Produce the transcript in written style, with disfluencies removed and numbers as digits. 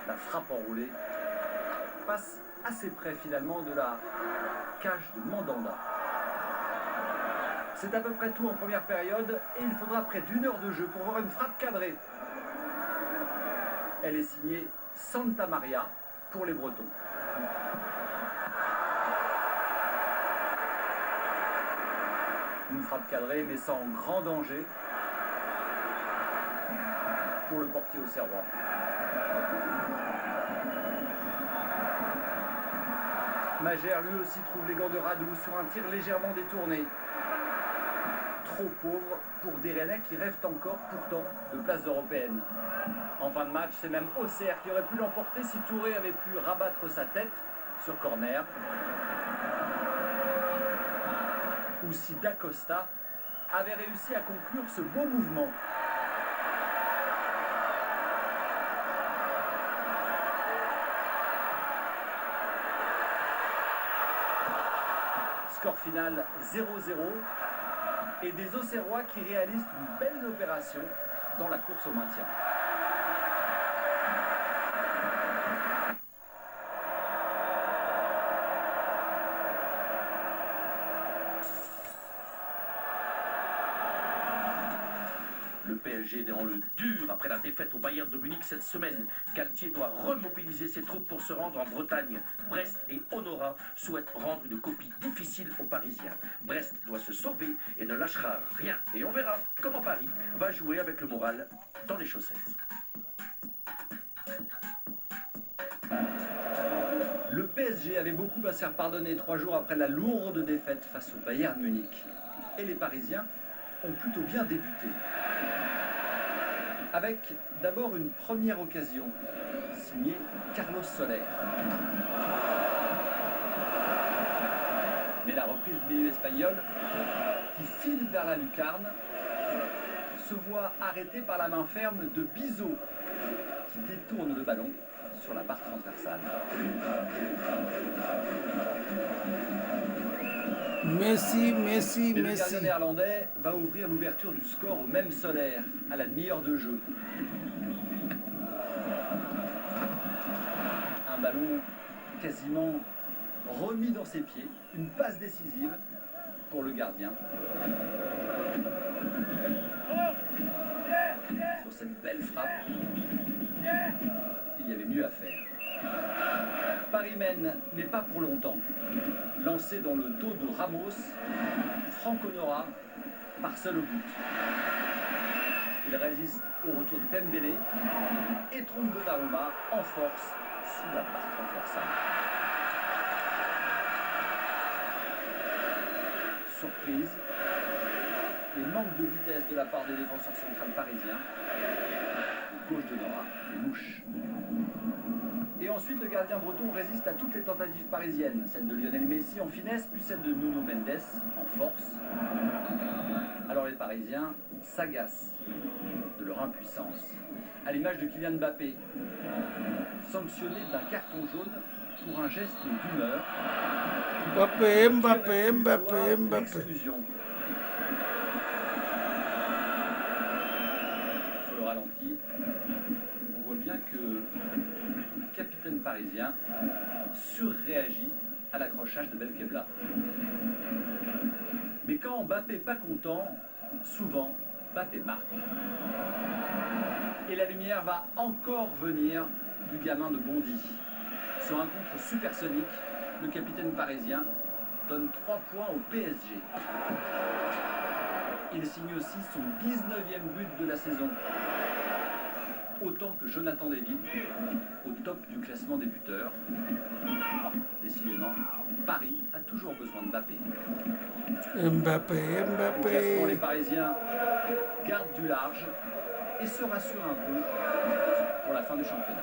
La frappe enroulée passe assez près finalement de la cage de Mandanda. C'est à peu près tout en première période et il faudra près d'une heure de jeu pour voir une frappe cadrée. Elle est signée Santa Maria pour les Bretons. Une frappe cadrée mais sans grand danger pour le portier auxerrois. Magère lui aussi trouve les gants de Radou sur un tir légèrement détourné. Trop pauvre pour des Rennais qui rêvent encore pourtant de place européenne. En fin de match, c'est même Auxerre qui aurait pu l'emporter si Touré avait pu rabattre sa tête sur corner. Ou si Dacosta avait réussi à conclure ce beau mouvement. Score final 0-0 et des Auxerrois qui réalisent une belle opération dans la course au maintien. Le PSG est dans le dur après la défaite au Bayern de Munich cette semaine. Galtier doit remobiliser ses troupes pour se rendre en Bretagne. Brest et Honora souhaitent rendre une copie difficile aux Parisiens. Brest doit se sauver et ne lâchera rien. Et on verra comment Paris va jouer avec le moral dans les chaussettes. Le PSG avait beaucoup à se faire pardonner 3 jours après la lourde défaite face au Bayern Munich. Et les Parisiens ont plutôt bien débuté. Avec d'abord une première occasion, signée Carlos Soler. Mais la reprise du milieu espagnol, qui file vers la lucarne, se voit arrêtée par la main ferme de Bizot, qui détourne le ballon sur la barre transversale. Messi. Le gardien néerlandais va ouvrir l'ouverture du score au même Soler, à la demi-heure de jeu. Un ballon quasiment remis dans ses pieds, une passe décisive pour le gardien. Sur cette belle frappe, il y avait mieux à faire. Paris mène, mais pas pour longtemps. Lancé dans le dos de Ramos, Franck Honora part seul au but. Il résiste au retour de Pembele et trompe Donnarumma en force sous la barre transversale. Surprise, et manque de vitesse de la part des défenseurs centrales parisiens. Gauche de Nora, les mouches. Et ensuite, le gardien breton résiste à toutes les tentatives parisiennes, celle de Lionel Messi en finesse, puis celle de Nuno Mendes en force. Alors les Parisiens s'agacent de leur impuissance, à l'image de Kylian Mbappé, sanctionné d'un carton jaune pour un geste d'humeur. Mbappé. Exclusion. Sur le ralenti, on voit bien que le capitaine parisien surréagit à l'accrochage de Belkebla. Mais quand Mbappé n'est pas content, souvent Mbappé marque. Et la lumière va encore venir du gamin de Bondy. Sur un contre supersonique, le capitaine parisien donne 3 points au PSG. Il signe aussi son 19e but de la saison. Autant que Jonathan David, au top du classement des buteurs. Décidément, Paris a toujours besoin de Mbappé. Au classement, les Parisiens gardent du large et se rassurent un peu pour la fin du championnat.